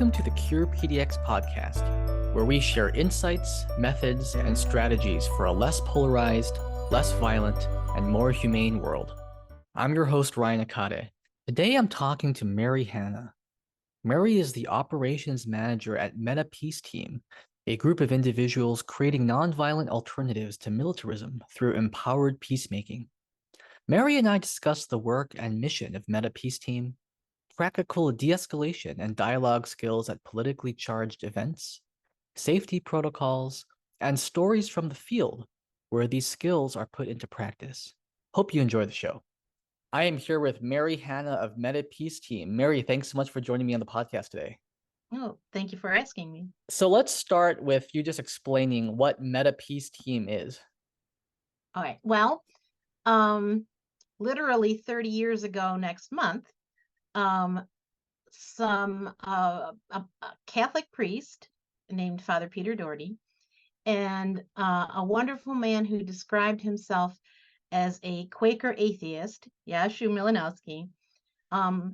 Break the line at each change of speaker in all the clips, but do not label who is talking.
Welcome to the Cure PDX podcast, where we share insights, methods, and strategies for a less polarized, less violent, and more humane world. I'm your host, Ryan Akade. Today I'm talking to Mary Hanna. Mary is the operations manager at Meta Peace Team, a group of individuals creating nonviolent alternatives to militarism through empowered peacemaking. Mary and I discussed the work and mission of Meta Peace Team, practical de-escalation and dialogue skills at politically charged events, safety protocols, and stories from the field where these skills are put into practice. Hope you enjoy the show. I am here with Mary Hanna of Meta Peace Team. Mary, thanks so much for joining me on the podcast today.
Oh, thank you for asking me.
So let's start with you just explaining what Meta Peace Team is.
All right. Well, literally 30 years ago next month, a Catholic priest named Father Peter Doherty and a wonderful man who described himself as a Quaker atheist, Yashu Milanowski,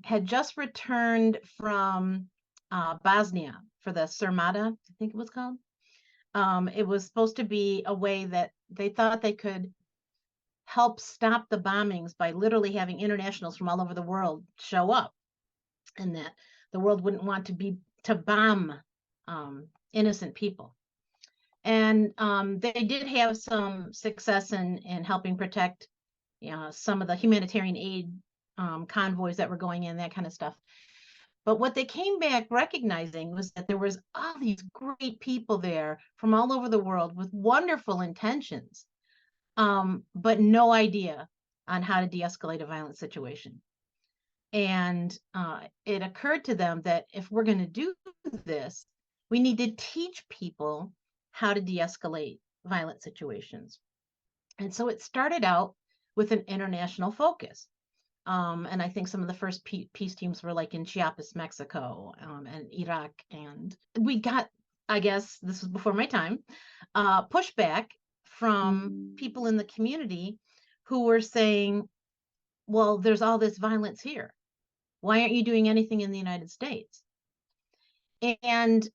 had just returned from Bosnia for the Sarmata, I think it was called. It was supposed to be a way that they thought they could help stop the bombings by literally having internationals from all over the world show up, and that the world wouldn't want to bomb innocent people. And they did have some success in helping protect some of the humanitarian aid convoys that were going in, that kind of stuff. But what they came back recognizing was that there was all these great people there from all over the world with wonderful intentions, but no idea on how to de-escalate a violent situation. And it occurred to them that if we're going to do this, we need to teach people how to de-escalate violent situations. And so it started out with an international focus. And I think some of the first peace teams were like in Chiapas, Mexico, and Iraq. And we got, I guess this was before my time, pushback from people in the community who were saying, well, there's all this violence here. Why aren't you doing anything in the United States? And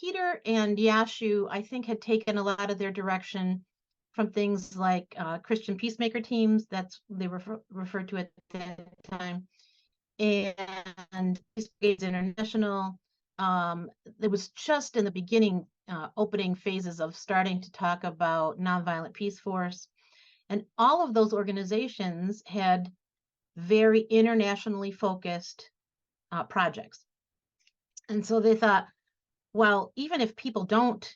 Peter and Yashu, I think, had taken a lot of their direction from things like Christian peacemaker teams, that's they were referred to at that time, and Peace Brigades International. It was just in the beginning, opening phases of starting to talk about nonviolent peace force, and all of those organizations had very internationally focused projects. And so they thought, well, even if people don't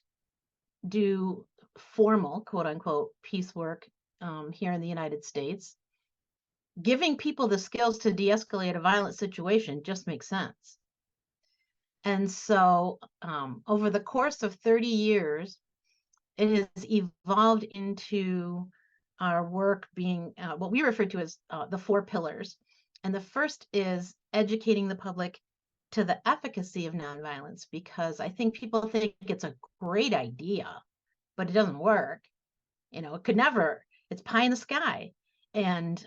do formal, quote unquote, peace work here in the United States, giving people the skills to de-escalate a violent situation just makes sense. And so over the course of 30 years, it has evolved into our work being what we refer to as the 4 pillars. And the first is educating the public to the efficacy of nonviolence, because I think people think it's a great idea, but it doesn't work. It could never, it's pie in the sky. And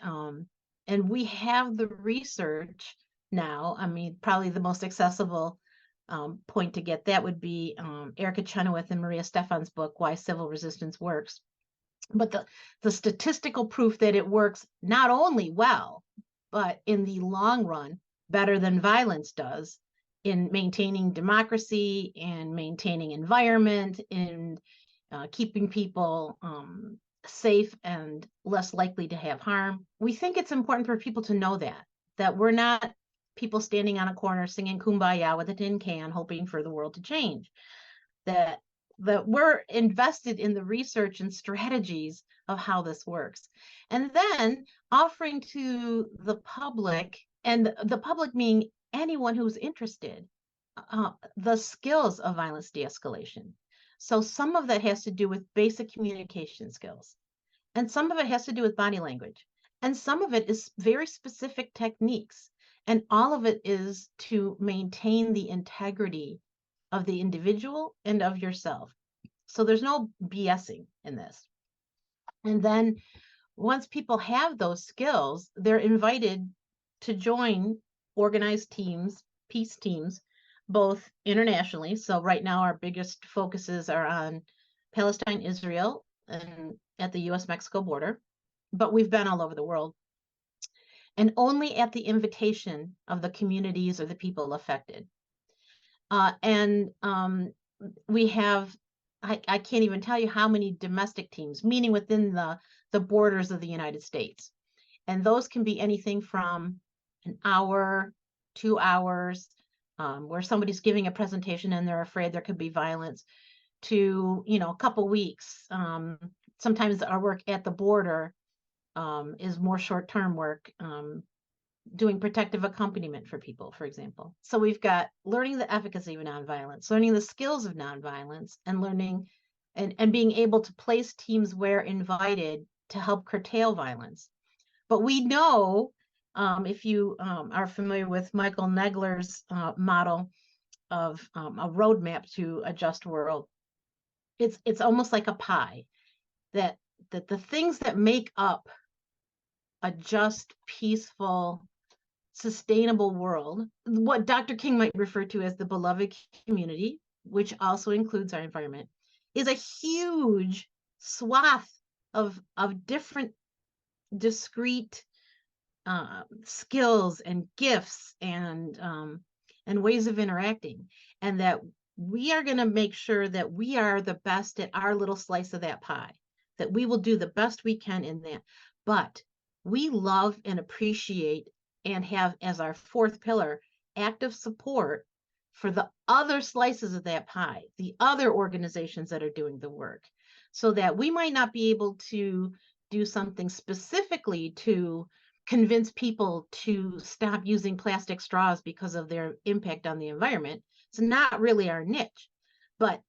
we have the research now. I mean, probably the most accessible point to get that would be Erica Chenoweth and Maria Stefan's book, Why Civil Resistance Works. But the statistical proof that it works not only well, but in the long run, better than violence does in maintaining democracy and maintaining environment, in keeping people safe and less likely to have harm. We think it's important for people to know that we're not people standing on a corner singing Kumbaya with a tin can hoping for the world to change, that we're invested in the research and strategies of how this works. And then offering to the public, and the public meaning anyone who's interested, the skills of violence de-escalation. So some of that has to do with basic communication skills, and some of it has to do with body language, and some of it is very specific techniques, and all of it is to maintain the integrity of the individual and of yourself. So there's no BSing in this. And then once people have those skills, they're invited to join organized teams, peace teams, both internationally. So right now our biggest focuses are on Palestine, Israel, and at the US-Mexico border, but we've been all over the world, and only at the invitation of the communities or the people affected. And we have, I can't even tell you how many domestic teams, meaning within the borders of the United States. And those can be anything from an hour, 2 hours, where somebody's giving a presentation and they're afraid there could be violence, to, a couple weeks. Sometimes our work at the border is more short-term work, doing protective accompaniment for people, for example. So we've got learning the efficacy of nonviolence, learning the skills of nonviolence, and learning and being able to place teams where invited to help curtail violence. But we know, if you are familiar with Michael Negler's model of a roadmap to a just world, it's almost like a pie, that the things that make up a just, peaceful, sustainable world, what Dr. King might refer to as the beloved community, which also includes our environment, is a huge swath of different discrete skills and gifts and ways of interacting, and that we are going to make sure that we are the best at our little slice of that pie, that we will do the best we can in that. But we love and appreciate and have as our fourth pillar active support for the other slices of that pie, the other organizations that are doing the work, so that we might not be able to do something specifically to convince people to stop using plastic straws because of their impact on the environment. It's not really our niche, but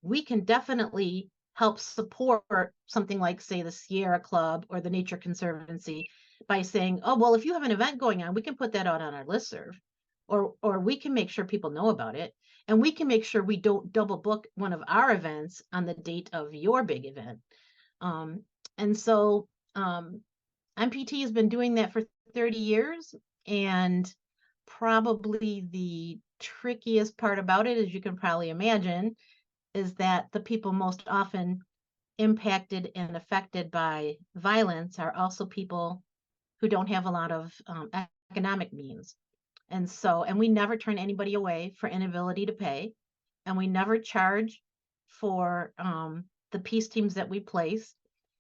we can definitely help support something like, say, the Sierra Club or the Nature Conservancy by saying, oh, well, if you have an event going on, we can put that out on our listserv, or we can make sure people know about it, and we can make sure we don't double book one of our events on the date of your big event. And so MPT has been doing that for 30 years, and probably the trickiest part about it, as you can probably imagine, is that the people most often impacted and affected by violence are also people who don't have a lot of economic means. And we never turn anybody away for inability to pay, and we never charge for the peace teams that we place.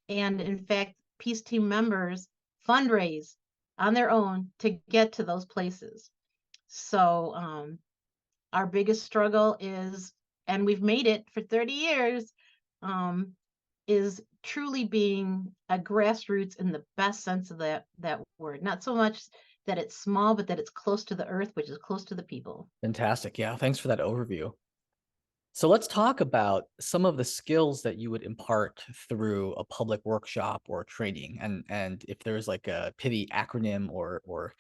And in fact, peace team members fundraise on their own to get to those places. So our biggest struggle is, and we've made it for 30 years, is truly being a grassroots in the best sense of that word. Not so much that it's small, but that it's close to the earth, which is close to the people.
Fantastic. Yeah, thanks for that overview. So let's talk about some of the skills that you would impart through a public workshop or training, and if there's like a pithy acronym or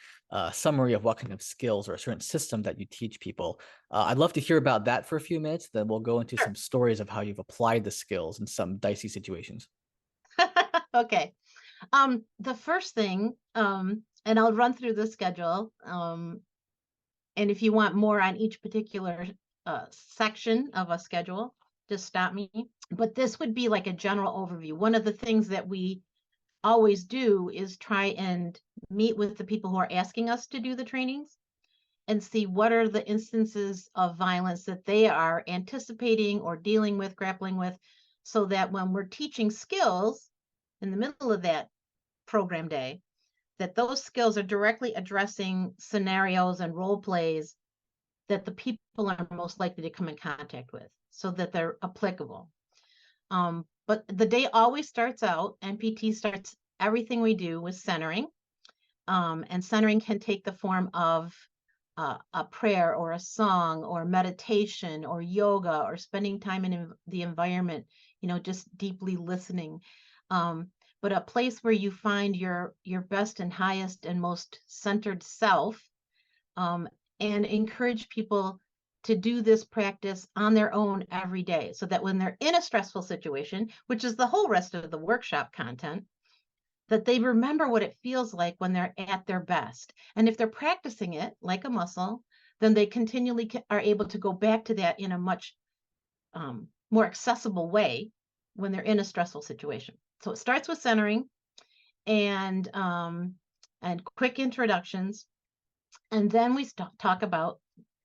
summary of what kind of skills or a certain system that you teach people. I'd love to hear about that for a few minutes. Then we'll go into
Sure.
some stories of how you've applied the skills in some dicey situations.
Okay. The first thing, and I'll run through the schedule, and if you want more on each particular section of a schedule, just stop me. But this would be like a general overview. One of the things that we always do is try and meet with the people who are asking us to do the trainings and see what are the instances of violence that they are anticipating or dealing with, grappling with, so that when we're teaching skills in the middle of that program day, that those skills are directly addressing scenarios and role plays that the people are most likely to come in contact with, so that they're applicable. But the day always starts out, NPT starts everything we do with centering. And centering can take the form of a prayer or a song or meditation or yoga or spending time in the environment, just deeply listening. But a place where you find your best and highest and most centered self, and encourage people to do this practice on their own every day, so that when they're in a stressful situation, which is the whole rest of the workshop content, that they remember what it feels like when they're at their best. And if they're practicing it like a muscle, then they continually are able to go back to that in a much more accessible way when they're in a stressful situation. So it starts with centering and quick introductions, and then we talk about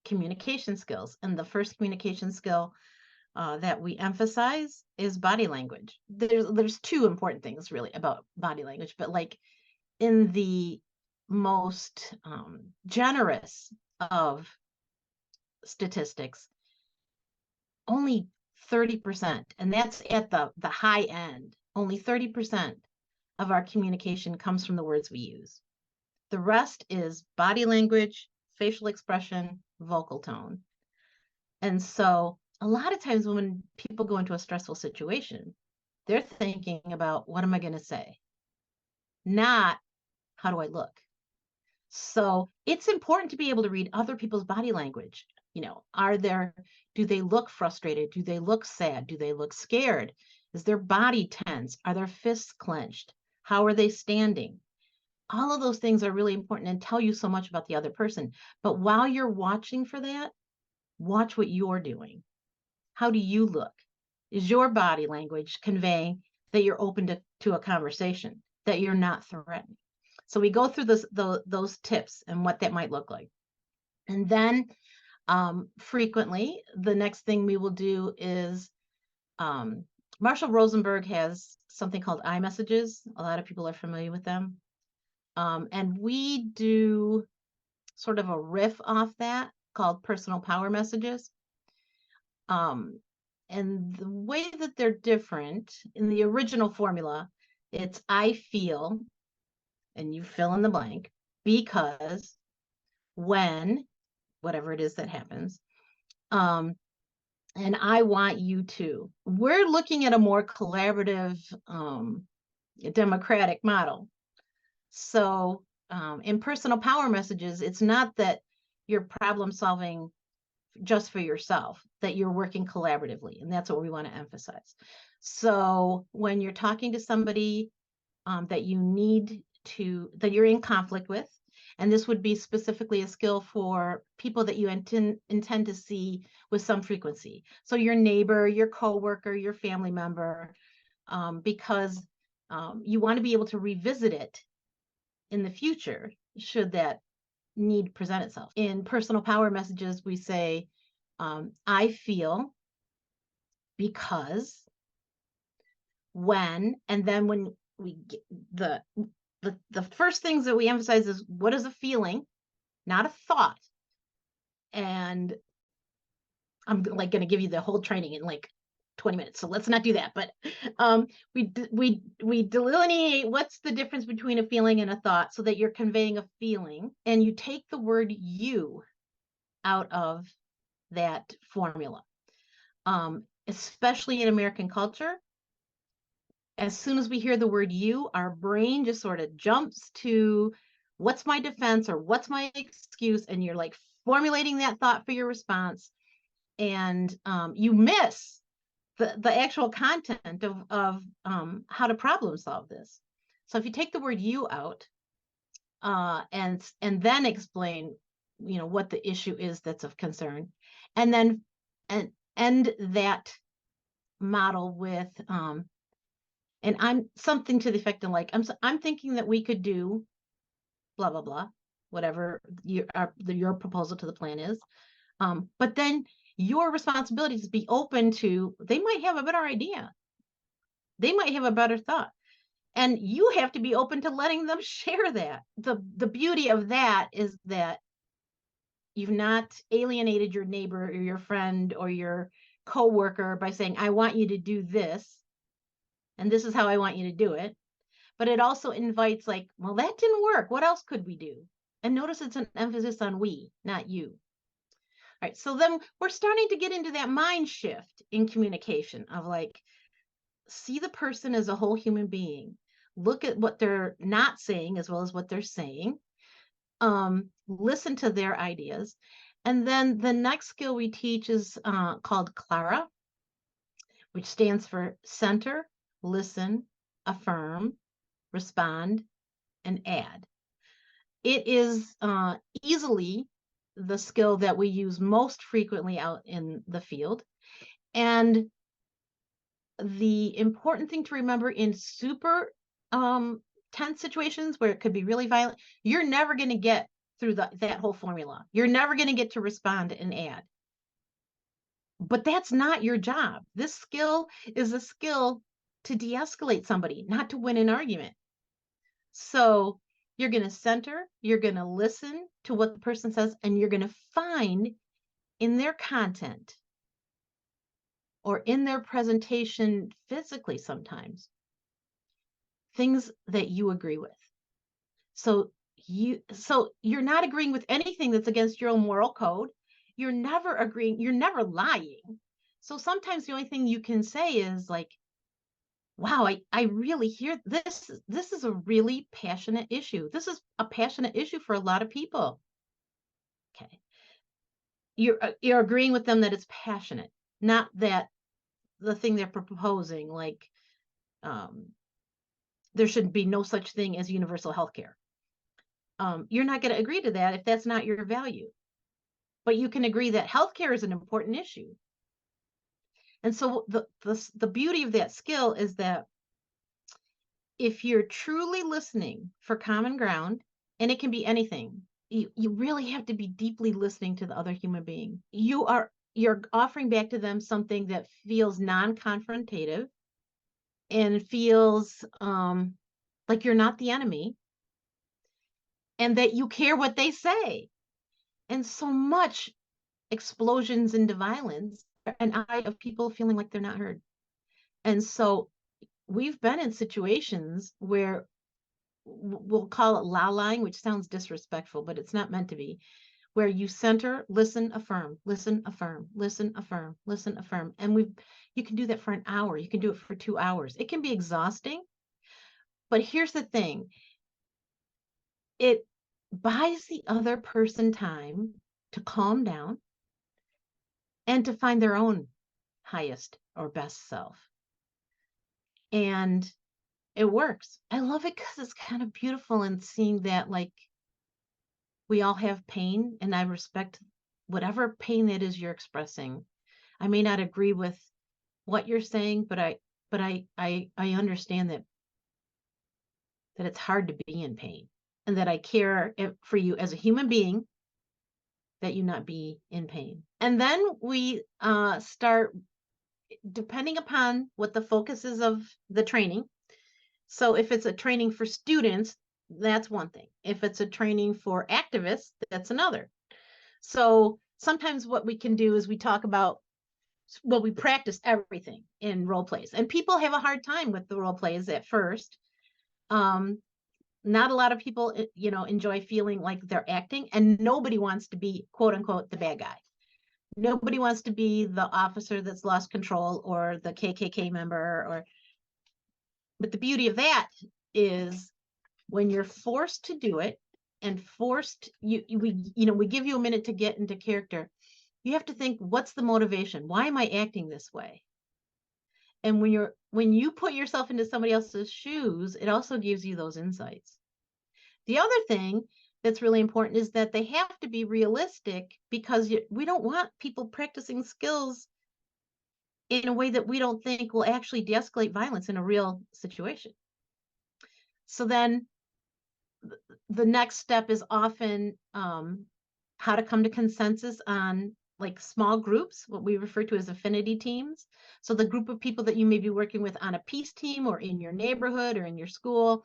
communication skills. And the first communication skill that we emphasize is body language. There's two important things really about body language, but like in the most generous of statistics, only 30%, and that's at the high end, only 30% of our communication comes from the words we use. The rest is body language, facial expression, vocal tone. And so a lot of times when people go into a stressful situation, they're thinking about, what am I going to say? Not, how do I look? So it's important to be able to read other people's body language. You know, do they look frustrated? Do they look sad? Do they look scared? Is their body tense? Are their fists clenched? How are they standing? All of those things are really important and tell you so much about the other person. But while you're watching for that, watch what you're doing. How do you look? Is your body language conveying that you're open to a conversation, that you're not threatening? So we go through those tips and what that might look like. And then frequently, the next thing we will do is Marshall Rosenberg has something called iMessages. A lot of people are familiar with them. And we do sort of a riff off that called personal power messages. And the way that they're different, in the original formula, it's I feel, and you fill in the blank, because, when, whatever it is that happens, and I want you to. We're looking at a more collaborative, democratic model. So in personal power messages, it's not that you're problem solving just for yourself, that you're working collaboratively. And that's what we want to emphasize. So when you're talking to somebody that you're in conflict with, and this would be specifically a skill for people that you intend to see with some frequency. So your neighbor, your coworker, your family member, because you want to be able to revisit it in the future should that need present itself. In personal power messages, we say, I feel, because, when, and then when we get the first things that we emphasize is, what is a feeling, not a thought. And I'm like going to give you the whole training in like 20 minutes, so let's not do that. But we delineate what's the difference between a feeling and a thought, so that you're conveying a feeling, and you take the word you out of that formula. Especially in American culture, as soon as we hear the word you, our brain just sort of jumps to, what's my defense or what's my excuse? And you're like formulating that thought for your response. And you miss the actual content of how to problem solve this. So if you take the word you out and then explain, what the issue is that's of concern, and then end that model with and I'm something to the effect of like, I'm thinking that we could do blah blah blah, whatever your proposal to the plan is, but then your responsibility is to be open to, they might have a better idea, they might have a better thought, and you have to be open to letting them share that. The beauty of that is that you've not alienated your neighbor or your friend or your coworker by saying, I want you to do this, and this is how I want you to do it. But it also invites like, well, that didn't work. What else could we do? And notice it's an emphasis on we, not you. All right, so then we're starting to get into that mind shift in communication of like, see the person as a whole human being. Look at what they're not saying as well as what they're saying. Listen to their ideas. And then the next skill we teach is called Clara, which stands for center, listen, affirm, respond, and add. It is easily the skill that we use most frequently out in the field. And the important thing to remember in super tense situations where it could be really violent, you're never going to get through that whole formula. You're never going to get to respond and add. But that's not your job. This skill is a skill to de-escalate somebody, not to win an argument. So you're going to center, you're going to listen to what the person says, and you're going to find in their content or in their presentation physically sometimes things that you agree with. So you're not agreeing with anything that's against your own moral code. You're never agreeing, you're never lying. So sometimes the only thing you can say is like, wow, I really hear this. This is a really passionate issue. This is a passionate issue for a lot of people. Okay. You're agreeing with them that it's passionate, not that the thing they're proposing, like there should be no such thing as universal health care. You're not going to agree to that if that's not your value. But you can agree that healthcare is an important issue. And so the beauty of that skill is that if you're truly listening for common ground, and it can be anything, you really have to be deeply listening to the other human being. You're offering back to them something that feels non-confrontative and feels like you're not the enemy and that you care what they say. And so much explosions into violence, an eye of people feeling like they're not heard. And so we've been in situations where we'll call it la-lying, which sounds disrespectful, but it's not meant to be, where you center, listen, affirm, listen, affirm, listen, affirm, listen, affirm. And you can do that for an hour. You can do it for 2 hours. It can be exhausting. But here's the thing. It buys the other person time to calm down and to find their own highest or best self. And it works. I love it because it's kind of beautiful and seeing that like we all have pain, and I respect whatever pain it is you're expressing. I may not agree with what you're saying, but I understand that it's hard to be in pain, and that I care for you as a human being, that you not be in pain. And then we start, depending upon what the focus is of the training. So if it's a training for students, that's one thing. If it's a training for activists, that's another. So sometimes what we can do is we talk about, well, we practice everything in role plays, and people have a hard time with the role plays at first. Not a lot of people, enjoy feeling like they're acting, and nobody wants to be quote unquote the bad guy. Nobody wants to be the officer that's lost control or the KKK member but the beauty of that is when you're forced to do it and we give you a minute to get into character, you have to think, what's the motivation? Why am I acting this way? And when you put yourself into somebody else's shoes, it also gives you those insights. The other thing that's really important is that they have to be realistic, because we don't want people practicing skills in a way that we don't think will actually de-escalate violence in a real situation. So then the next step is often how to come to consensus on like small groups, what we refer to as affinity teams. So the group of people that you may be working with on a peace team or in your neighborhood or in your school.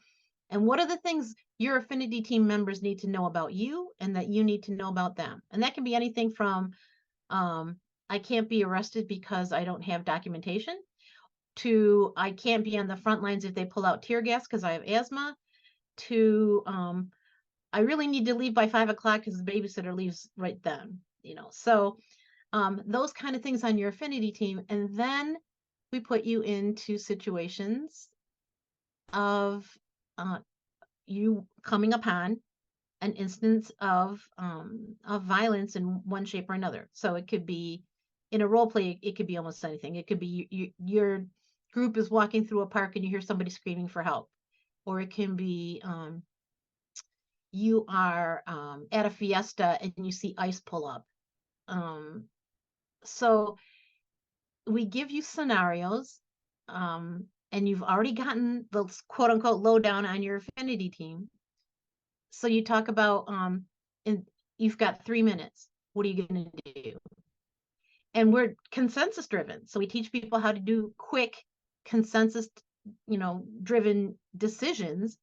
And what are the things your affinity team members need to know about you and that you need to know about them? And that can be anything from I can't be arrested because I don't have documentation, to I can't be on the front lines if they pull out tear gas because I have asthma, to I really need to leave by 5 o'clock because the babysitter leaves right then, So those kind of things on your affinity team. And then we put you into situations of you coming upon an instance of violence in one shape or another. So it could be in a role play, it could be almost anything. It could be your group is walking through a park and you hear somebody screaming for help, or it can be you are at a fiesta and you see ice pull up. So we give you scenarios, and you've already gotten the quote unquote lowdown on your affinity team. So you talk about, and you've got 3 minutes. What are you going to do? And we're consensus driven. So we teach people how to do quick consensus, driven decisions.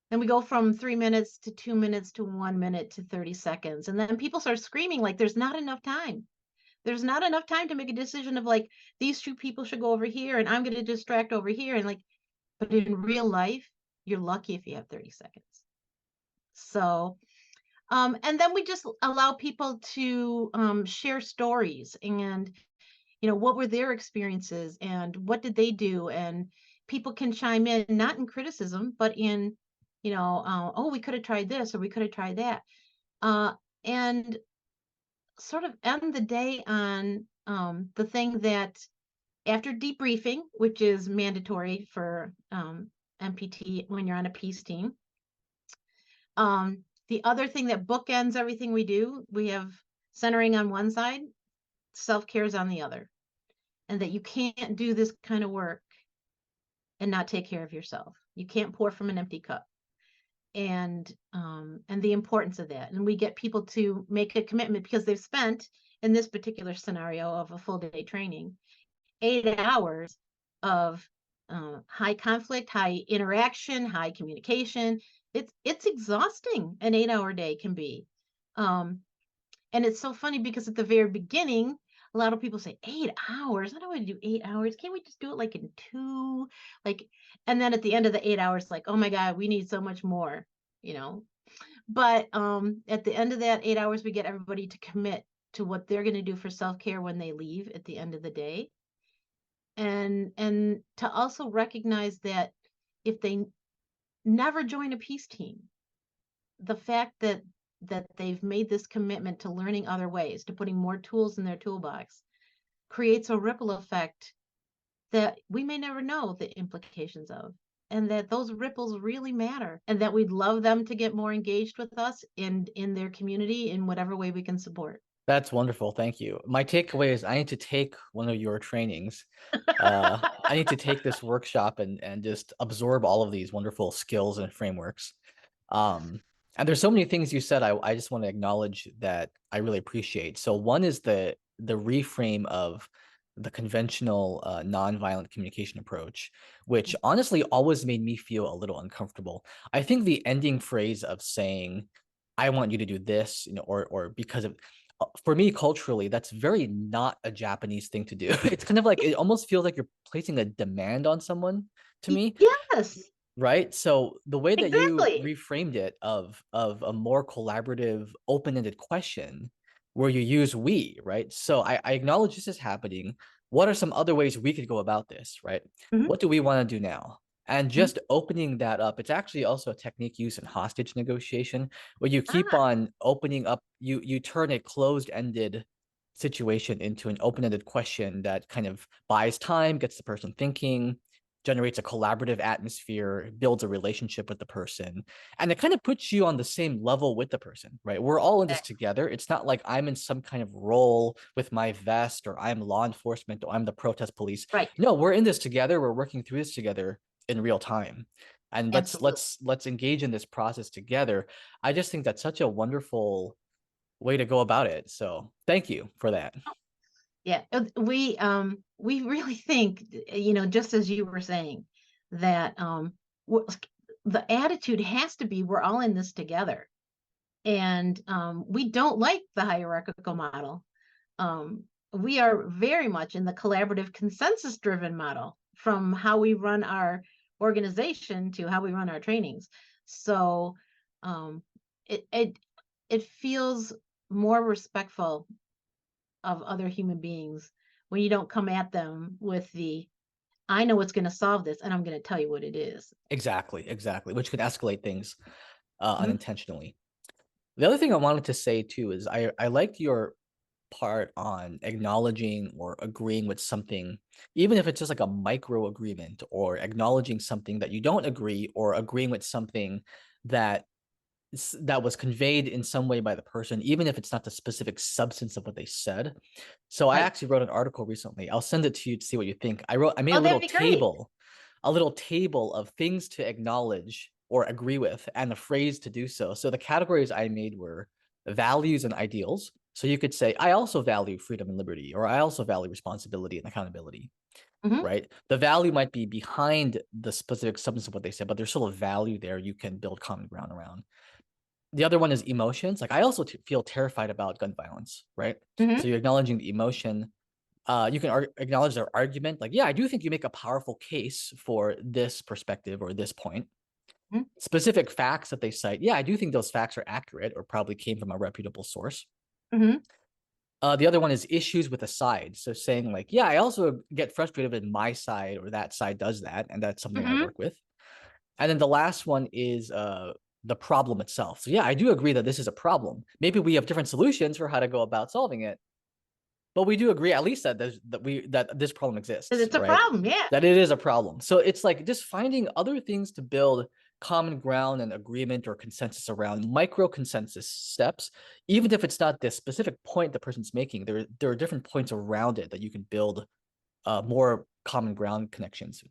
And we go from 3 minutes to 2 minutes to 1 minute to 30 seconds. And then people start screaming like there's not enough time. There's not enough time to make a decision of like, these two people should go over here and I'm going to distract over here. And like, but in real life, you're lucky if you have 30 seconds. So, and then we just allow people to share stories and, what were their experiences and what did they do? And people can chime in, not in criticism, but in, oh, we could have tried this or we could have tried that. And sort of end the day on the thing that after debriefing, which is mandatory for MPT when you're on a peace team. The other thing that bookends everything we do, we have centering on one side, self-care is on the other, and that you can't do this kind of work and not take care of yourself. You can't pour from an empty cup. And the importance of that. And we get people to make a commitment because they've spent, in this particular scenario of a full day training, 8 hours of high conflict, high interaction, high communication. It's exhausting. An 8 hour day can be. And it's so funny because at the very beginning, a lot of people say 8 hours. I don't want to do 8 hours. Can't we just do it like in two? Like, and then at the end of the 8 hours, like, oh my God, we need so much more, But at the end of that 8 hours, we get everybody to commit to what they're going to do for self-care when they leave at the end of the day. And to also recognize that if they never join a peace team, the fact that they've made this commitment to learning other ways, to putting more tools in their toolbox, creates a ripple effect that we may never know the implications of, and that those ripples really matter, and that we'd love them to get more engaged with us in their community in whatever way we can support.
That's wonderful. Thank you. My takeaway is I need to take one of your trainings. I need to take this workshop and just absorb all of these wonderful skills and frameworks. And there's so many things you said I just want to acknowledge that I really appreciate. So one is the reframe of the conventional nonviolent communication approach, which honestly always made me feel a little uncomfortable. I think the ending phrase of saying, I want you to do this, or because of, for me culturally, that's very not a Japanese thing to do. It's kind of like, it almost feels like you're placing a demand on someone to me.
Yes,
Right. So the way that you
exactly.
reframed it of a more collaborative, open-ended question where you use we, right? So I acknowledge this is happening. What are some other ways we could go about this, right?
Mm-hmm.
What do we want to do now? And
Mm-hmm.
just opening that up, it's actually also a technique used in hostage negotiation where you keep
Ah,
on opening up, you turn a closed-ended situation into an open-ended question that kind of buys time, gets the person thinking, generates a collaborative atmosphere, builds a relationship with the person, and it kind of puts you on the same level with the person, right? We're all in this together. It's not like I'm in some kind of role with my vest, or I'm law enforcement, or I'm the protest police.
right.
No, we're in this together. We're working through this together in real time. And let's
Absolutely.
let's let's engage in this process together. I just think that's such a wonderful way to go about it. So thank you for that.
Yeah, we really think, just as you were saying, that the attitude has to be we're all in this together, and we don't like the hierarchical model. We are very much in the collaborative, consensus-driven model, from how we run our organization to how we run our trainings. So it it it feels more respectful of other human beings when you don't come at them with the, I know what's going to solve this and I'm going to tell you what it is.
Exactly, which could escalate things
Mhm.
unintentionally. The other thing I wanted to say too is I liked your part on acknowledging or agreeing with something, even if it's just like a micro agreement, or acknowledging something that you don't agree, or agreeing with something that that was conveyed in some way by the person, even if it's not the specific substance of what they said. So I
Right.
actually wrote an article recently. I'll send it to you to see what you think. I made
Oh, that'd be great.
a little table of things to acknowledge or agree with and the phrase to do so. So the categories I made were values and ideals. So you could say, I also value freedom and liberty, or I also value responsibility and accountability,
Hmm.
right? The value might be behind the specific substance of what they said, but there's still a value there you can build common ground around. The other one is emotions. Like I also feel terrified about gun violence, right? So
Hmm.
you're acknowledging the emotion. You can acknowledge their argument. Like, yeah, I do think you make a powerful case for this perspective or this point.
Hmm.
Specific facts that they cite. Yeah, I do think those facts are accurate or probably came from a reputable source.
Hmm.
The other one is issues with a side. So saying like, yeah, I also get frustrated when my side or that side does that, and that's something I
Hmm.
work with. And then the last one is the problem itself. So yeah, I do agree that this is a problem. Maybe we have different solutions for how to go about solving it, but we do agree at least that that this problem exists,
It's a
right?
problem. Yeah.
That it is a problem. So it's like just finding other things to build common ground and agreement or consensus around, micro consensus steps, even if it's not the specific point the person's making. There are different points around it that you can build more common ground connections.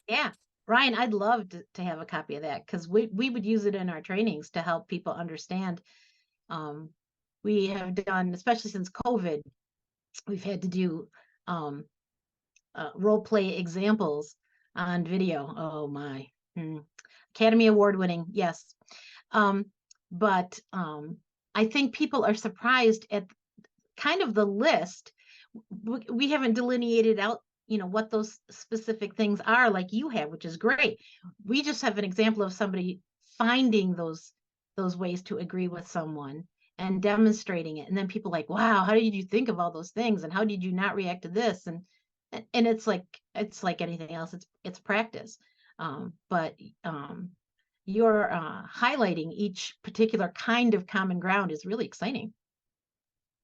Yeah. Ryan, I'd love to have a copy of that because we would use it in our trainings to help people understand. Um, we have done, especially since COVID, we've had to do um, role play examples on video. Oh my. Hmm. Academy Award winning, yes. Um, but I think people are surprised at kind of the list. We haven't delineated out, what those specific things are like you have, which is great. We just have an example of somebody finding those ways to agree with someone and demonstrating it. And then people like, wow, how did you think of all those things? And how did you not react to this? And it's like anything else. It's practice. But you're highlighting each particular kind of common ground is really exciting.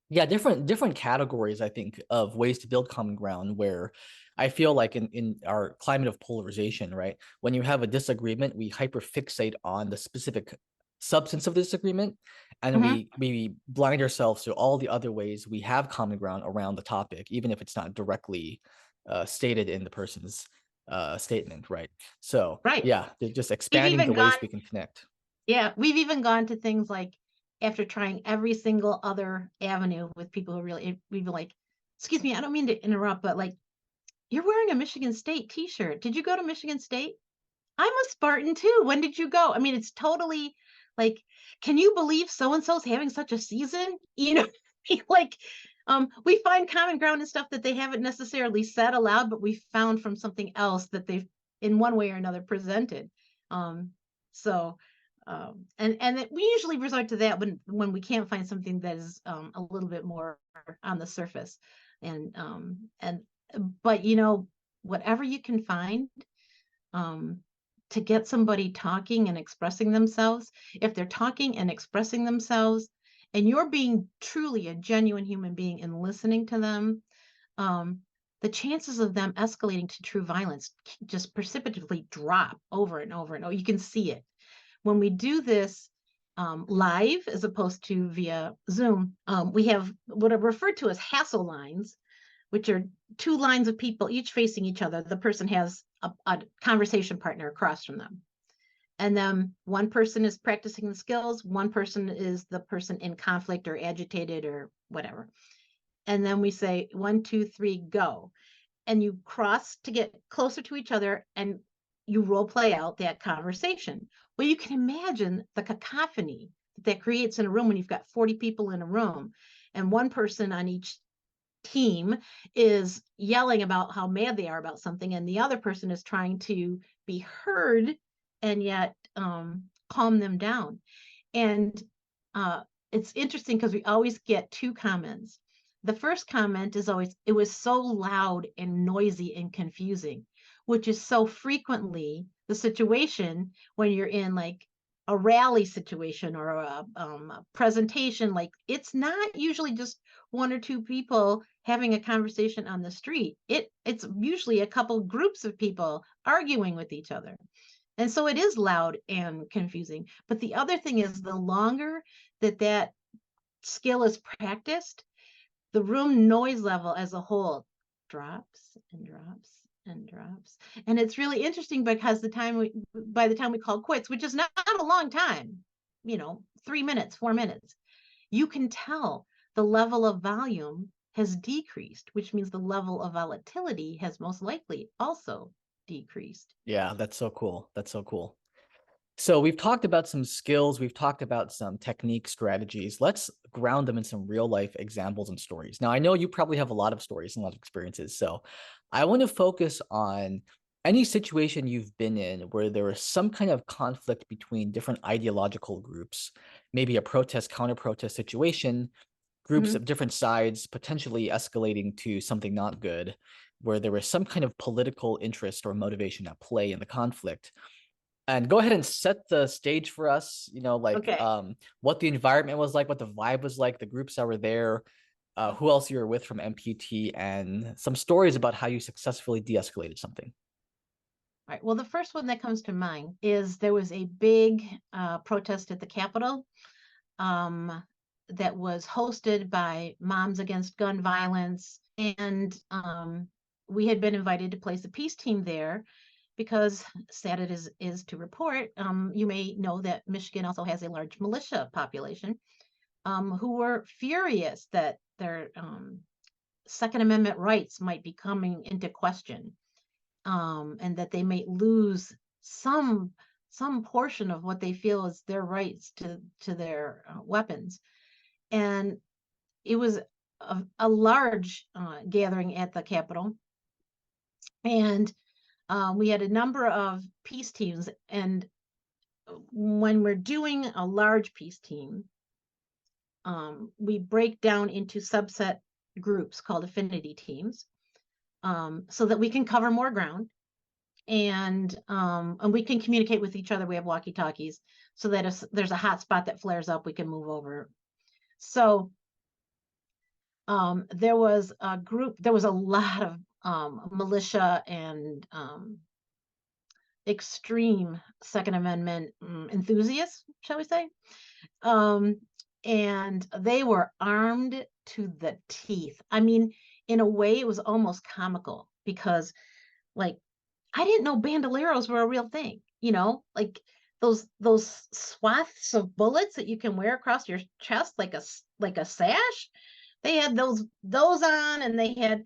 Yeah, different categories, I think, of ways to build common ground where I feel like in our climate of polarization, right? When you have a disagreement, we hyperfixate on the specific substance of the disagreement, and
Hmm.
we blind ourselves to all the other ways we have common ground around the topic, even if it's not directly stated in the person's statement, right? So
Right.
yeah, they're just
We've
expanding
even
the
gone
ways we can connect.
Yeah, we've even gone to things like after trying every single other avenue with people who really, we'd be like, excuse me, I don't mean to interrupt, but like, you're wearing a Michigan State t-shirt. Did you go to Michigan State? I'm a Spartan too. When did you go? I mean, it's totally like, can you believe so and so's having such a season? Like, we find common ground and stuff that they haven't necessarily said aloud, but we found from something else that they've in one way or another presented. Um, so, and we usually resort to that when we can't find something that is a little bit more on the surface, and but whatever you can find um, to get somebody talking and expressing themselves, if they're talking and expressing themselves, and you're being truly a genuine human being and listening to them, um, the chances of them escalating to true violence just precipitously drop over and over and over. You can see it when we do this live as opposed to via Zoom. We have what are referred to as hassle lines, which are two lines of people each facing each other. The person has a conversation partner across from them. And then one person is practicing the skills, one person is the person in conflict or agitated or whatever. And then we say 1, 2, 3, go. And you cross to get closer to each other and you role play out that conversation. Well, you can imagine the cacophony that creates in a room when you've got 40 people in a room and one person on each team is yelling about how mad they are about something and the other person is trying to be heard and yet calm them down. And it's interesting because we always get two comments. The first comment is always, it was so loud and noisy and confusing, which is so frequently the situation when you're in like a rally situation or a presentation. Like it's not usually just one or two people having a conversation on the street. It's usually a couple groups of people arguing with each other. And so it is loud and confusing. But the other thing is, the longer that skill is practiced, the room noise level as a whole drops and drops and drops. And it's really interesting because by the time we call quits, which is not a long time, 3 minutes, 4 minutes, you can tell the level of volume has decreased, which means the level of volatility has most likely also decreased.
Yeah, that's so cool. That's so cool. So we've talked about some skills, we've talked about some technique strategies. Let's ground them in some real life examples and stories. Now, I know you probably have a lot of stories and a lot of experiences. So I want to focus on any situation you've been in where there was some kind of conflict between different ideological groups, maybe a protest, counter-protest situation, groups
Mhm.
of different sides potentially escalating to something not good, where there was some kind of political interest or motivation at play in the conflict. And go ahead and set the stage for us,
Okay.
what the environment was like, what the vibe was like, the groups that were there, who else you were with from MPT, and some stories about how you successfully de-escalated something.
All right. Well, the first one that comes to mind is there was a big protest at the Capitol um, that was hosted by Moms Against Gun Violence. And we had been invited to place a peace team there because, sad it is to report, you may know that Michigan also has a large militia population who were furious that their Second Amendment rights might be coming into question, and that they may lose some portion of what they feel is their rights to their weapons. And it was a large gathering at the Capitol, and we had a number of peace teams. And when we're doing a large peace team, we break down into subset groups called affinity teams, so that we can cover more ground, and we can communicate with each other. We have walkie talkies, so that if there's a hot spot that flares up, we can move over. So there was a lot of militia and extreme Second Amendment enthusiasts, shall we say. Um, and they were armed to the teeth. I mean, in a way, it was almost comical because, like, I didn't know bandoleros were a real thing, like those swaths of bullets that you can wear across your chest like a sash. They had those on, and they had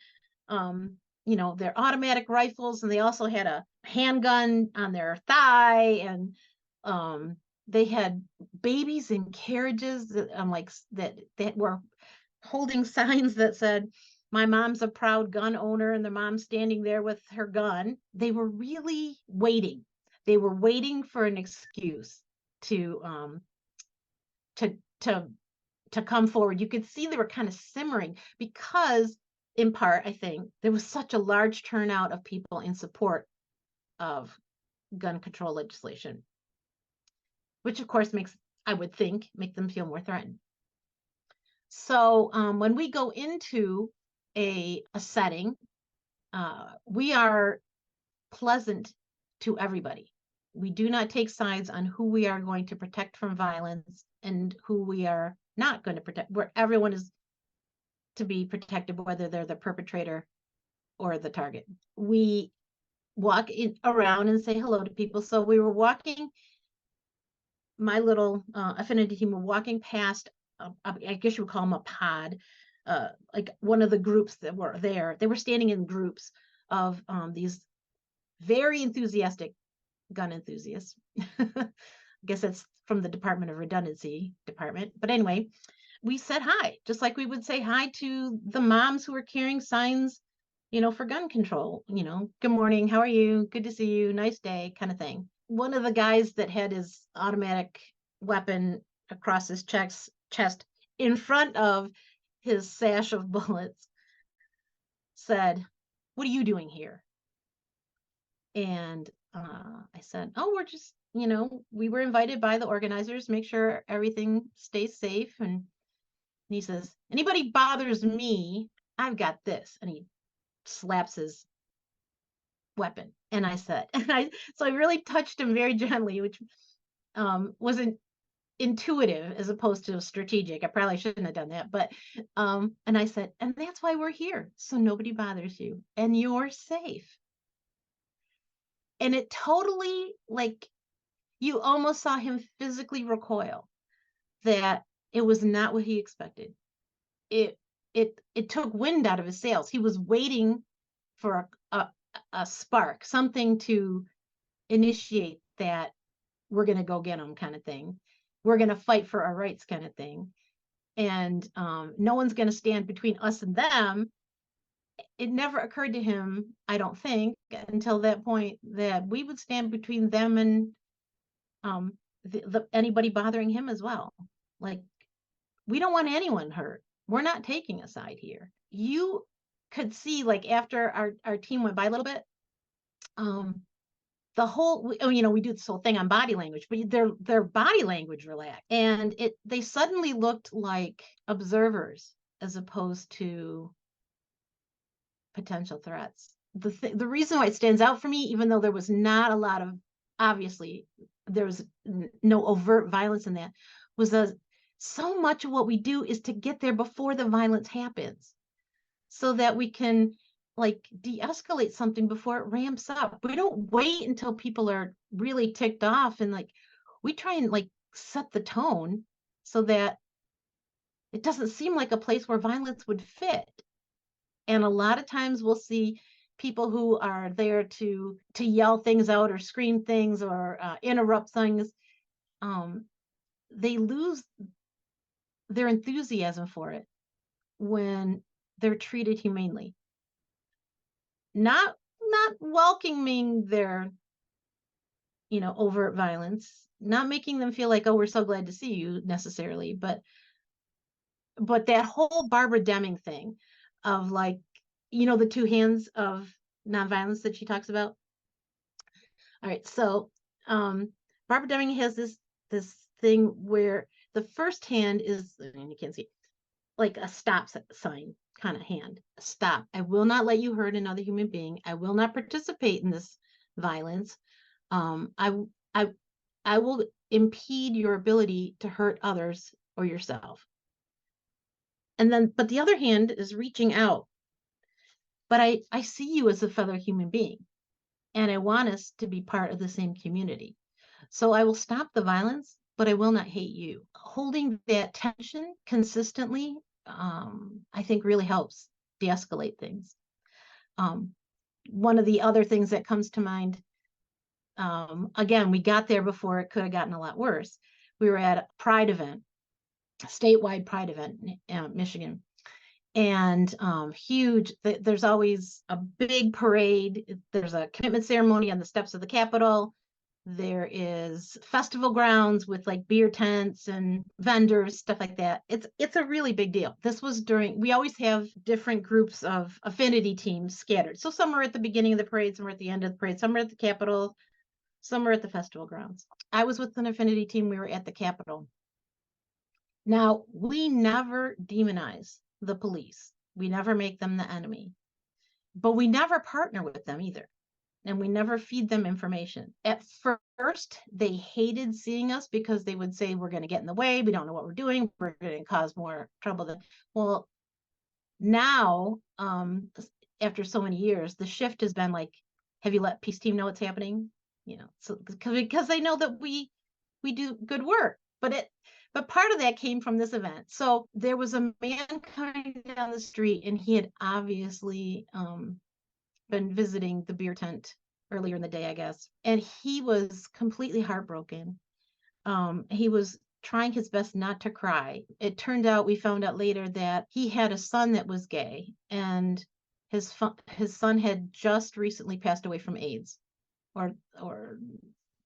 their automatic rifles, and they also had a handgun on their thigh, and um they had babies in carriages that were holding signs that said, "My mom's a proud gun owner," and the mom standing there with her gun. They were really waiting. They were waiting for an excuse to to to to come forward. You could see they were kind of simmering because, in part, I think there was such a large turnout of people in support of gun control legislation, which of course I would think, make them feel more threatened. So when we go into a setting, we are pleasant to everybody. We do not take sides on who we are going to protect from violence and who we are not going to protect, where everyone is to be protected, whether they're the perpetrator or the target. We walk around and say hello to people. So we were walking, my little affinity team were walking past, I guess you would call them a pod, like one of the groups that were there. They were standing in groups of these very enthusiastic gun enthusiasts. I guess that's from the Department of Redundancy department. But anyway, we said hi, just like we would say hi to the moms who were carrying signs, for gun control, good morning, how are you? Good to see you, nice day, kind of thing. One of the guys that had his automatic weapon across his chest in front of his sash of bullets said, "What are you doing here?" And I said, "Oh, we're just, we were invited by the organizers, make sure everything stays safe." And he says, "Anybody bothers me, I've got this." And he slaps his weapon. And I said, so I really touched him very gently, which wasn't intuitive as opposed to strategic. I probably shouldn't have done that, but and I said, and that's why we're here, so nobody bothers you and you're safe. And it totally, like, you almost saw him physically recoil, that it was not what he expected. It took wind out of his sails. He was waiting for a spark, something to initiate that we're going to go get them kind of thing. We're going to fight for our rights kind of thing. And no one's going to stand between us and them. It never occurred to him, I don't think, until that point, that we would stand between them and anybody bothering him as well. Like, we don't want anyone hurt. We're not taking a side here. You could see, like, after our team went by a little bit, the whole, we do this whole thing on body language, but their body language relaxed, and they suddenly looked like observers as opposed to potential threats. The reason why it stands out for me, even though there was not a lot of, obviously there was no overt violence in that, was that so much of what we do is to get there before the violence happens, so that we can, like, de-escalate something before it ramps up. We don't wait until people are really ticked off, and, like, we try and, like, set the tone so that it doesn't seem like a place where violence would fit. And a lot of times we'll see people who are there to yell things out or scream things or interrupt things. They lose their enthusiasm for it when they're treated humanely. Not welcoming their, overt violence, not making them feel like, oh, we're so glad to see you necessarily, but that whole Barbara Deming thing of, like, the two hands of nonviolence that she talks about. All right, so Barbara Deming has this thing where the first hand is, and you can't see, like a stop sign kind of hand. Stop. I will not let you hurt another human being. I will not participate in this violence. I will impede your ability to hurt others or yourself. And then, but the other hand is reaching out. But I see you as a fellow human being, and I want us to be part of the same community. So I will stop the violence, but I will not hate you. Holding that tension consistently, I think, really helps de-escalate things. One of the other things that comes to mind, again, we got there before it could have gotten a lot worse. We were at a Pride event, a statewide Pride event in Michigan. And huge, there's always a big parade. There's a commitment ceremony on the steps of the Capitol. There is festival grounds with, like, beer tents and vendors, stuff like that. It's a really big deal. This was we always have different groups of affinity teams scattered. So some are at the beginning of the parade, some are at the end of the parade, some are at the Capitol, some are at the festival grounds. I was with an affinity team. We were at the Capitol. Now, we never demonize the police. We never make them the enemy, but we never partner with them either. And we never feed them information. At first, they hated seeing us because they would say, we're going to get in the way. We don't know what we're doing. We're going to cause more trouble. Well, now, after so many years, the shift has been like, have you let Peace Team know what's happening? So because they know that we do good work, but part of that came from this event. So there was a man coming down the street, and he had obviously been visiting the beer tent earlier in the day, I guess. And he was completely heartbroken. He was trying his best not to cry. It turned out, we found out later, that he had a son that was gay, and his son had just recently passed away from AIDS or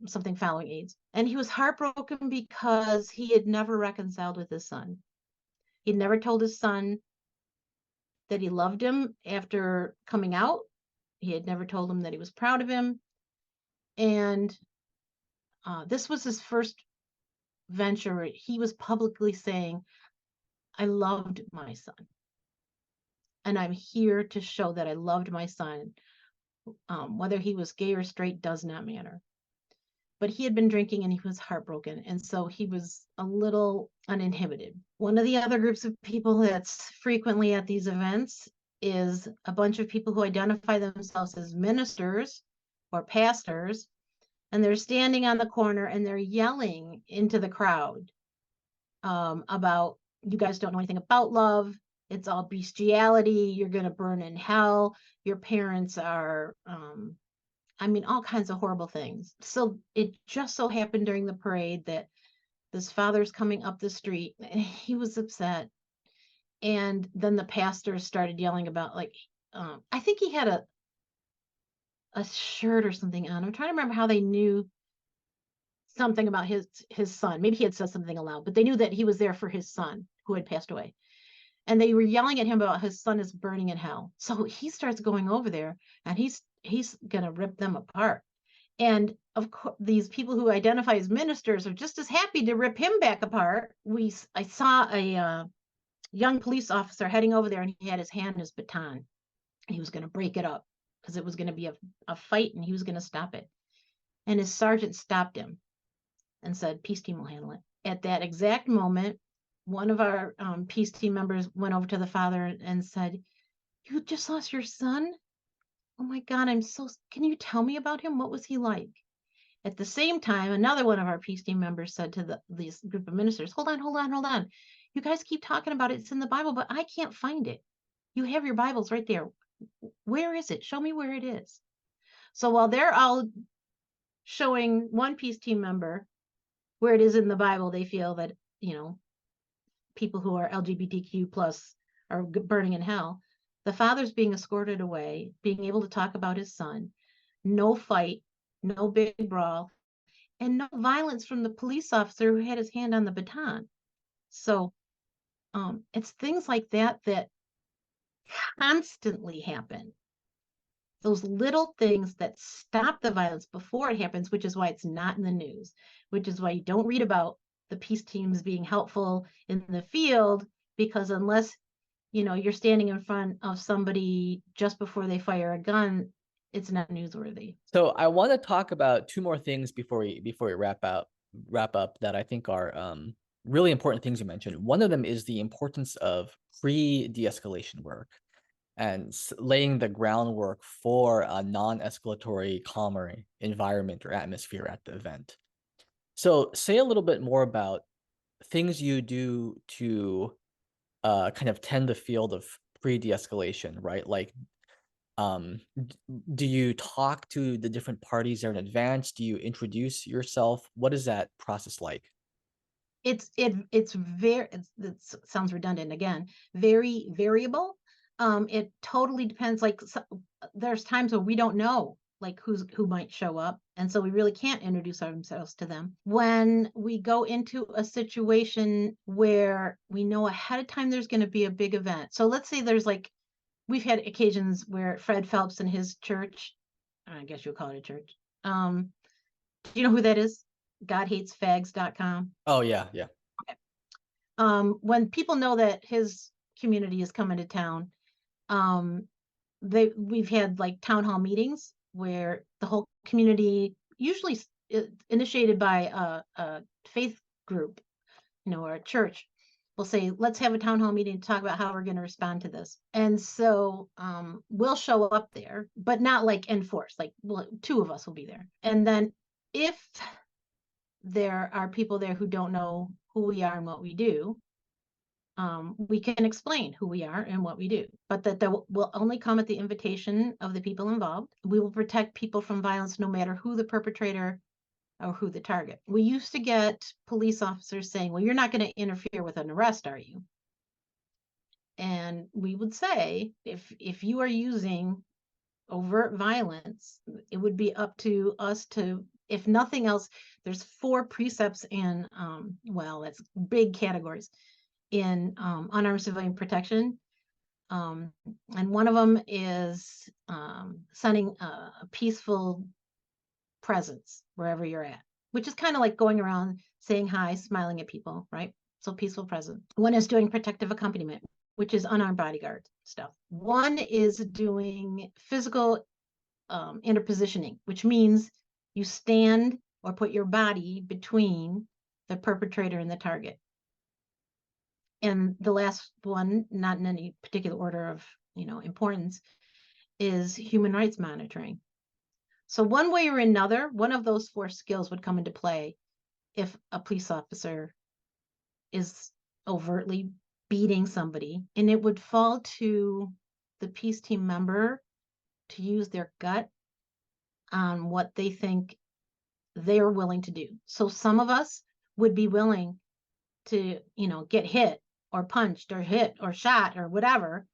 something following AIDS. And he was heartbroken because he had never reconciled with his son. He'd never told his son that he loved him after coming out. He had never told him that he was proud of him. And this was his first venture where he was publicly saying, I loved my son. And I'm here to show that I loved my son Whether he was gay or straight does not matter. But he had been drinking and he was heartbroken. And so he was a little uninhibited. One of the other groups of people that's frequently at these events is a bunch of people who identify themselves as ministers or pastors, and they're standing on the corner and they're yelling into the crowd about, you guys don't know anything about love. It's all bestiality. You're going to burn in hell. Your parents are, all kinds of horrible things. So it just so happened during the parade that this father's coming up the street and he was upset. And then the pastor started yelling about, like, I think he had a shirt or something on. I'm trying to remember how they knew something about his son. Maybe he had said something aloud, but they knew that he was there for his son who had passed away. And they were yelling at him about his son is burning in hell. So he starts going over there and he's gonna rip them apart. And of course, these people who identify as ministers are just as happy to rip him back apart. I saw a young police officer heading over there, and he had his hand in his baton. He was going to break it up because it was going to be a fight, and he was going to stop it. And his sergeant stopped him and said, "Peace team will handle it." At that exact moment, one of our peace team members went over to the father and said, "You just lost your son? Oh my God, can you tell me about him? What was he like?" At the same time, another one of our peace team members said to these group of ministers, hold on. You guys keep talking about it. It's in the Bible, but I can't find it. You have your Bibles right there. Where is it? Show me where it is." So while they're all showing one peace team member where it is in the Bible, they feel that, people who are LGBTQ plus are burning in hell. The father's being escorted away, being able to talk about his son, no fight, no big brawl, and no violence from the police officer who had his hand on the baton. So it's things like that that constantly happen. Those little things that stop the violence before it happens, which is why it's not in the news, which is why you don't read about the peace teams being helpful in the field, because unless you're standing in front of somebody just before they fire a gun, it's not newsworthy.
So I want to talk about two more things before we wrap up that I think are really important things you mentioned. One of them is the importance of pre-de-escalation work and laying the groundwork for a non-escalatory, calmer environment or atmosphere at the event. So say a little bit more about things you do to kind of tend the field of pre-de-escalation, right? Like, do you talk to the different parties there in advance? Do you introduce yourself? What is that process like?
It's very, it sounds redundant again, very variable. It totally depends. Like, there's times where we don't know like who might show up, and so we really can't introduce ourselves to them. When we go into a situation where we know ahead of time there's going to be a big event, so let's say we've had occasions where Fred Phelps and his church, I guess you'll call it a church. Do you know who that is? GodHatesFags.com.
Oh yeah, yeah.
When people know that his community is coming to town, we've had like town hall meetings where the whole community, usually initiated by a faith group, or a church, will say, let's have a town hall meeting to talk about how we're going to respond to this. And so we'll show up there, but not like in force, like two of us will be there. And then if there are people there who don't know who we are and what we do, we can explain who we are and what we do, but that will only come at the invitation of the people involved. We will protect people from violence no matter who the perpetrator or who the target. We used to get police officers saying, well, you're not going to interfere with an arrest, are you? And we would say, if you are using overt violence, it would be up to us to, if nothing else, there's 4 precepts in, that's big categories in unarmed civilian protection. And one of them is sending a peaceful presence wherever you're at, which is kind of like going around saying hi, smiling at people, right? So peaceful presence. One is doing protective accompaniment, which is unarmed bodyguard stuff. One is doing physical interpositioning, which means you stand or put your body between the perpetrator and the target. And the last one, not in any particular order of importance, is human rights monitoring. So one way or another, one of those four skills would come into play if a police officer is overtly beating somebody, and it would fall to the peace team member to use their gut on what they think they're willing to do. So some of us would be willing to, get hit or punched or hit or shot or whatever.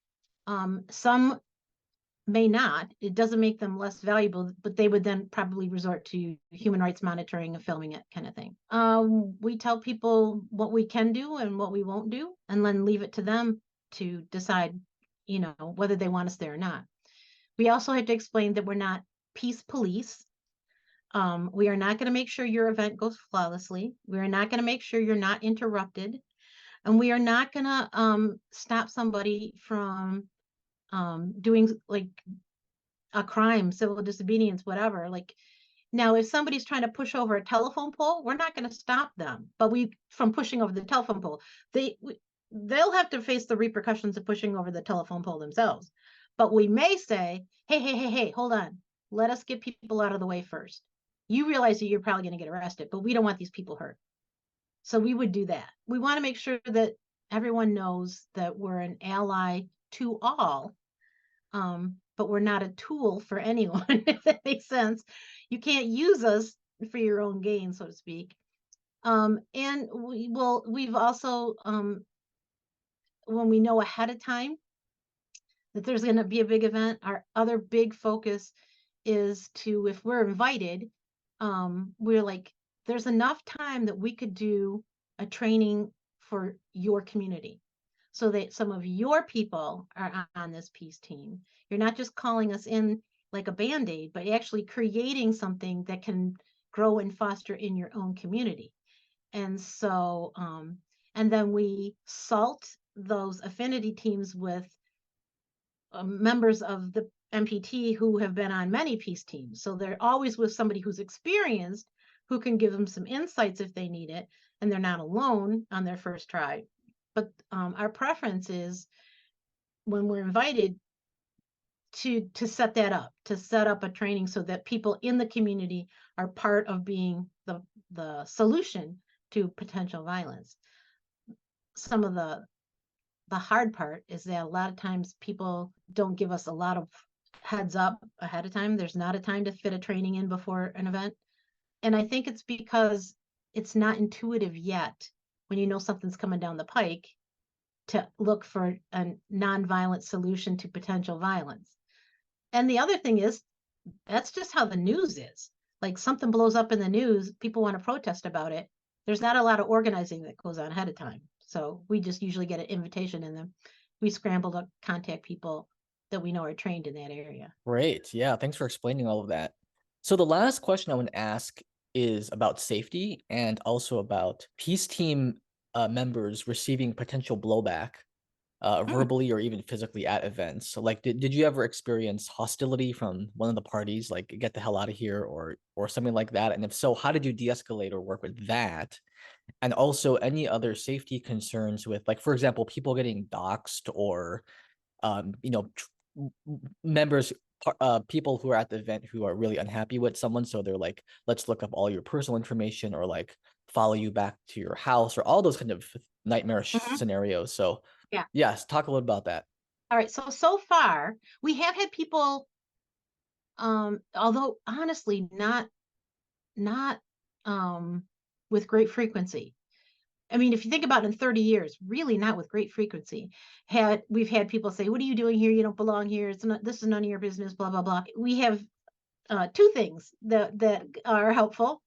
Some may not. It doesn't make them less valuable, but they would then probably resort to human rights monitoring and filming it kind of thing. We tell people what we can do and what we won't do, and then leave it to them to decide, whether they want us there or not. We also have to explain that we're not peace police. We are not going to make sure your event goes flawlessly. We are not going to make sure you're not interrupted. And we are not going to stop somebody from doing like a crime, civil disobedience, whatever. Like now, if somebody's trying to push over a telephone pole, we're not going to stop them, but from pushing over the telephone pole, they'll have to face the repercussions of pushing over the telephone pole themselves. But we may say, hey, hold on. Let us get people out of the way first. You realize that you're probably going to get arrested, but we don't want these people hurt. So we would do that. We want to make sure that everyone knows that we're an ally to all, but we're not a tool for anyone, if that makes sense. You can't use us for your own gain, so to speak. And we've also, when we know ahead of time that there's going to be a big event, our other big focus is to, if we're invited, we're like, there's enough time that we could do a training for your community so that some of your people are on this peace team. You're not just calling us in like a band-aid, but actually creating something that can grow and foster in your own community. And so, and then we salt those affinity teams with members of the MPT who have been on many peace teams. So they're always with somebody who's experienced, who can give them some insights if they need it, and they're not alone on their first try. But our preference is when we're invited to set that up, to set up a training so that people in the community are part of being the solution to potential violence. Some of the hard part is that a lot of times people don't give us a lot of heads up ahead of time. There's not a time to fit a training in before an event. And I think it's because it's not intuitive yet when you know something's coming down the pike to look for a nonviolent solution to potential violence. And the other thing is, that's just how the news is. Like something blows up in the news, people want to protest about it. There's not a lot of organizing that goes on ahead of time. So we just usually get an invitation and then we scramble to contact people that we know are trained in that area.
Great. Yeah. Thanks for explaining all of that. So the last question I want to ask is about safety and also about peace team members receiving potential blowback, verbally or even physically at events. So like, did you ever experience hostility from one of the parties, like get the hell out of here or something like that? And if so, how did you de-escalate or work with that? And also any other safety concerns with, like, for example, people getting doxxed or, members, people who are at the event who are really unhappy with someone. So they're like, let's look up all your personal information or like follow you back to your house or all those kind of nightmarish scenarios. So
Yeah.
yes, talk a little about that.
All right. So far we have had people, although honestly, not with great frequency. I mean, if you think about it, in 30 years, really not with great frequency. We've had people say, "What are you doing here? You don't belong here. This is none of your business." Blah blah blah. We have two things that are helpful.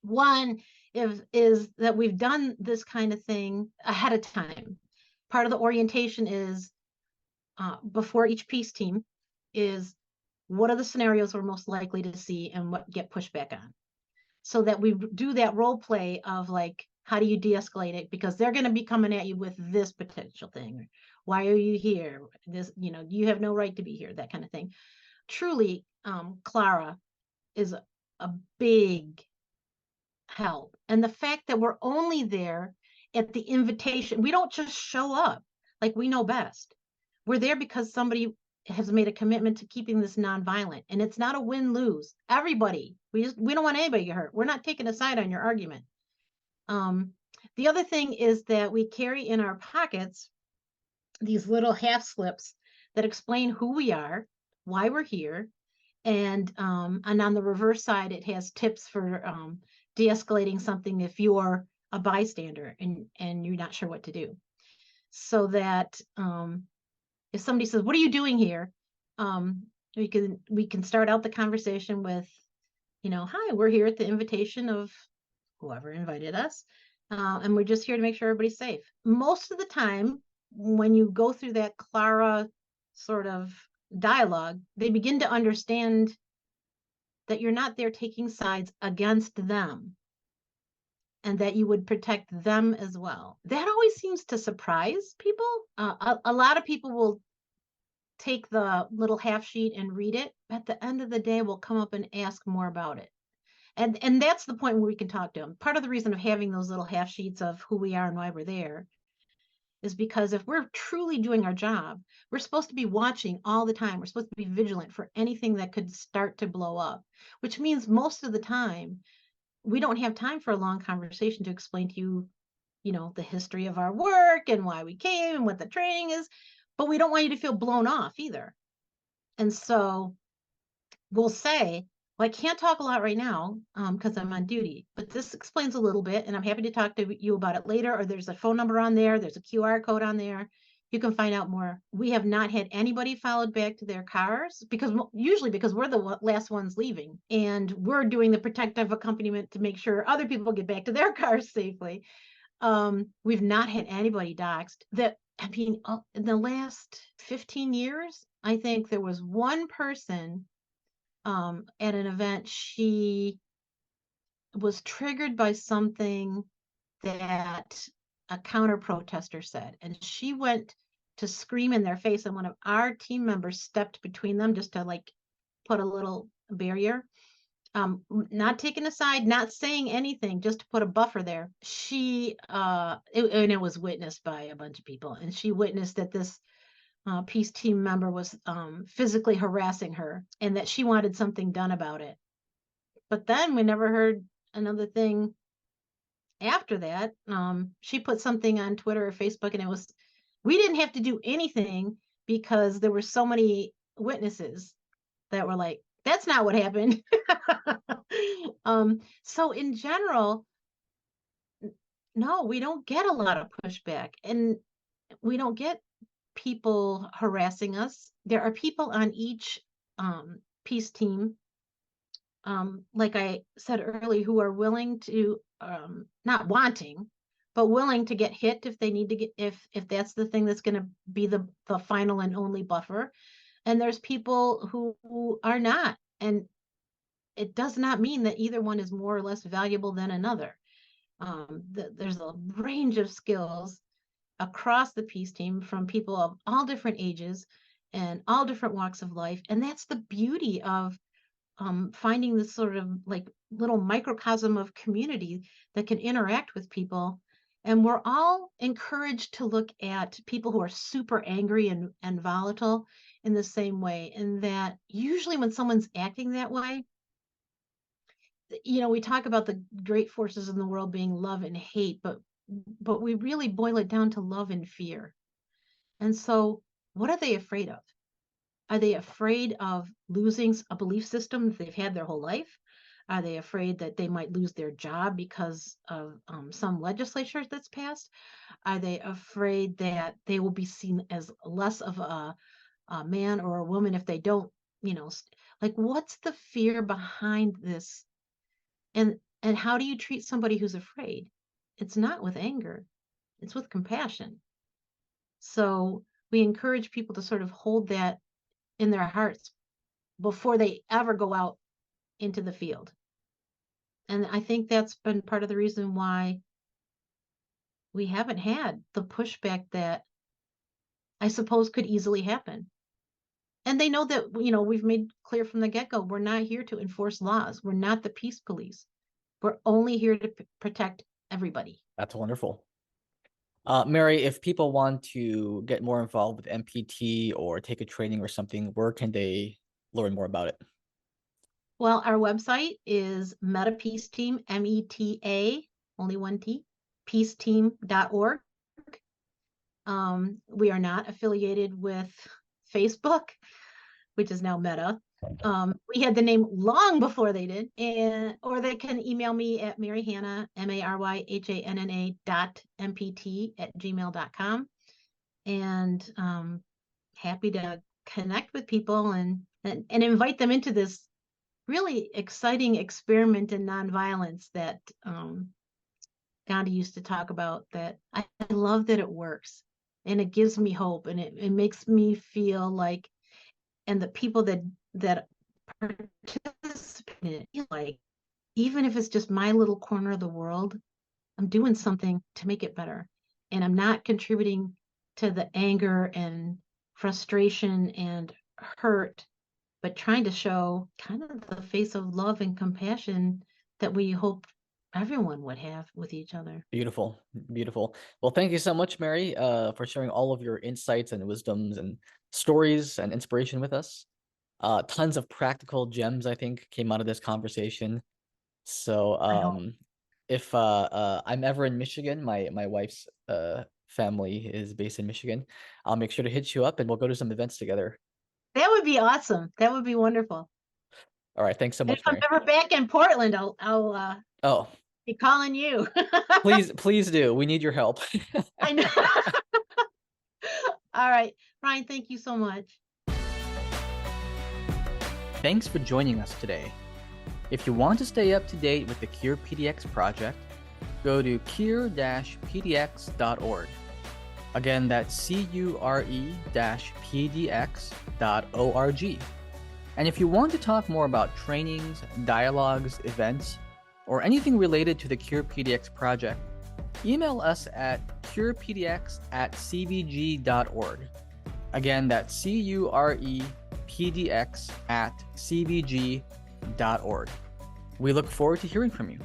One is that we've done this kind of thing ahead of time. Part of the orientation is before each peace team is what are the scenarios we're most likely to see and what get pushed back on, so that we do that role play of like, how do you de-escalate it? Because they're going to be coming at you with this potential thing. Why are you here? This, you have no right to be here, that kind of thing. Truly, Clara is a big help. And the fact that we're only there at the invitation, we don't just show up like we know best. We're there because somebody has made a commitment to keeping this nonviolent, and it's not a win-lose. Everybody, we don't want anybody to get hurt. We're not taking a side on your argument. The other thing is that we carry in our pockets these little half slips that explain who we are, why we're here, and on the reverse side, it has tips for de-escalating something if you're a bystander and you're not sure what to do. So that if somebody says, "What are you doing here?" We can start out the conversation with, "Hi, we're here at the invitation of whoever invited us, and we're just here to make sure everybody's safe." Most of the time, when you go through that Clara sort of dialogue, they begin to understand that you're not there taking sides against them and that you would protect them as well. That always seems to surprise people. A lot of people will take the little half sheet and read it. At the end of the day, we'll come up and ask more about it. And that's the point where we can talk to them. Part of the reason of having those little half sheets of who we are and why we're there is because if we're truly doing our job, we're supposed to be watching all the time. We're supposed to be vigilant for anything that could start to blow up, which means most of the time, we don't have time for a long conversation to explain to you, the history of our work and why we came and what the training is, but we don't want you to feel blown off either. And so we'll say, "Well, I can't talk a lot right now because I'm on duty, but this explains a little bit, and I'm happy to talk to you about it later." Or there's a phone number on there, there's a QR code on there. You can find out more. We have not had anybody followed back to their cars usually because we're the last ones leaving, and we're doing the protective accompaniment to make sure other people get back to their cars safely. We've not had anybody doxxed. In the last 15 years, I think there was one person at an event. She was triggered by something that a counter protester said, and she went to scream in their face, and one of our team members stepped between them just to put a little barrier, not taking a side, not saying anything, just to put a buffer there. And it was witnessed by a bunch of people, and she witnessed that this peace team member was physically harassing her and that she wanted something done about it. But then we never heard another thing after that. She put something on Twitter or Facebook, and we didn't have to do anything because there were so many witnesses that were like, "That's not what happened." So in general, no, we don't get a lot of pushback, and we don't get people harassing us. There are people on each peace team, like I said earlier, who are willing to, not wanting, but willing to get hit if they need to get, if that's the thing that's going to be the final and only buffer. And there's people who are not, and it does not mean that either one is more or less valuable than another. There's a range of skills across the peace team from people of all different ages and all different walks of life. And that's the beauty of finding this sort of little microcosm of community that can interact with people. And we're all encouraged to look at people who are super angry and volatile in the same way. And that usually when someone's acting that way, we talk about the great forces in the world being love and hate, but we really boil it down to love and fear. And so what are they afraid of? Are they afraid of losing a belief system that they've had their whole life? Are they afraid that they might lose their job because of some legislature that's passed? Are they afraid that they will be seen as less of a man or a woman if they don't, what's the fear behind this? And how do you treat somebody who's afraid? It's not with anger, it's with compassion. So we encourage people to sort of hold that in their hearts before they ever go out into the field. And I think that's been part of the reason why we haven't had the pushback that I suppose could easily happen. And they know that, we've made clear from the get-go, we're not here to enforce laws. We're not the peace police. We're only here to protect everybody.
That's wonderful. Mary, if people want to get more involved with MPT or take a training or something, where can they learn more about it?
Well, our website is Meta Peace Team, META, only one T, peaceteam.org. We are not affiliated with Facebook, which is now Meta. We had the name long before they did, or they can email me at maryhanna, maryhanna.mpt@gmail.com. And happy to connect with people and invite them into this really exciting experiment in nonviolence that Gandhi used to talk about. That I love that it works, and it gives me hope, and it makes me feel like, and the people that participate in it, like, even if it's just my little corner of the world, I'm doing something to make it better, and I'm not contributing to the anger and frustration and hurt, but trying to show kind of the face of love and compassion that we hope everyone would have with each other.
Beautiful, beautiful. Well, thank you so much, Mary, for sharing all of your insights and wisdoms and stories and inspiration with us. Tons of practical gems, I think, came out of this conversation. So,
I hope.
if I'm ever in Michigan, my wife's family is based in Michigan, I'll make sure to hit you up and we'll go to some events together.
That would be awesome. That would be wonderful.
All right, thanks so
And
much,
if I'm
Mary.
ever back in Portland, I'll
Oh,
be calling you.
please do. We need your help.
I know. All right, Ryan, thank you so much.
Thanks for joining us today. If you want to stay up to date with the Cure PDX project, go to cure-pdx.org. Again, that's cure-pdx.org. And if you want to talk more about trainings, dialogues, events, or anything related to the Cure PDX project, email us at curepdx@cbg.org. Again, that's curepdx@cbg.org. We look forward to hearing from you.